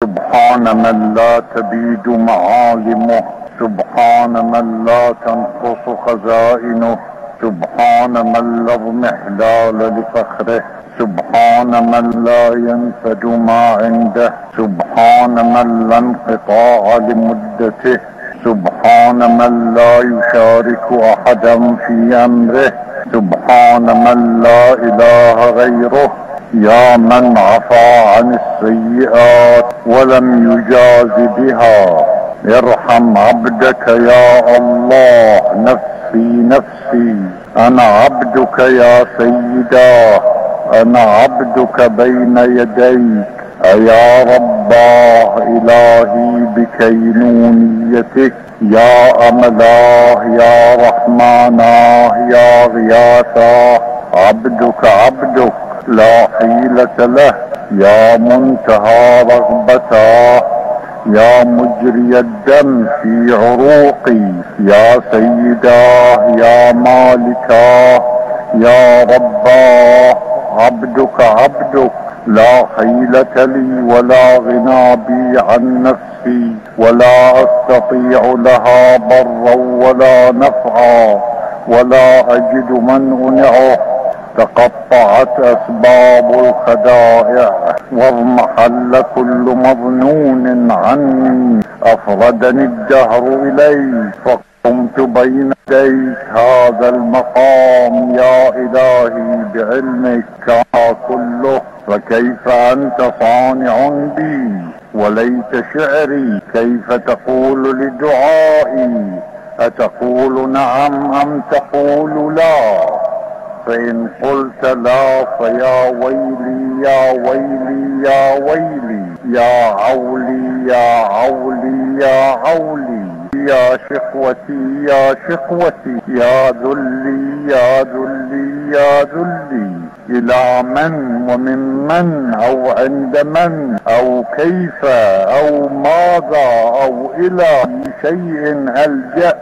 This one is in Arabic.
سبحان من لا تبيد معالمه، سبحان من لا تنقص خزائنه، سبحان من لا اضمحلال لفخره، سبحان من لا ينفد ما عنده، سبحان من لا انقطاع لمدته، سبحان من لا يشارك احدا في امره، سبحان من لا اله غيره. يا من عفا عن السيئات ولم يجاز بها، ارحم عبدك يا الله. نفسي نفسي، انا عبدك يا سيداه، انا عبدك بين يديك. يا رباه الهي بكينونيتك، يا املاه يا رحماناه يا غياثاه، عبدك عبدك لا حيلة له، يا منتهى رغبتاه، يا مجري الدم في عروقي، يا سيداه يا مالكاه يا رباه. عبدك عبدك لا حيلة لي ولا غنى بي عن نفسي، ولا استطيع لها ضرا ولا نفعا، ولا اجد من انعه. تقطعت اسباب الخدائع، واضمحل كل مظنون عني. افردني الدهر اليك، فقمت بين يديك هذا المقام يا الهي بعلمك كما كله. فكيف انت صانع بي؟ وليت شعري كيف تقول لدعائي؟ اتقول نعم ام تقول لا؟ فإن قلت لا فيا ويلي يا ويلي يا ويلي، يا عولي يا عولي يا عولي، يا شقوتي يا شقوتي، يا ذلي يا ذلي يا ذلي. إلى من ومن من أو عند من أو كيف أو ماذا أو إلى شيء ألجأ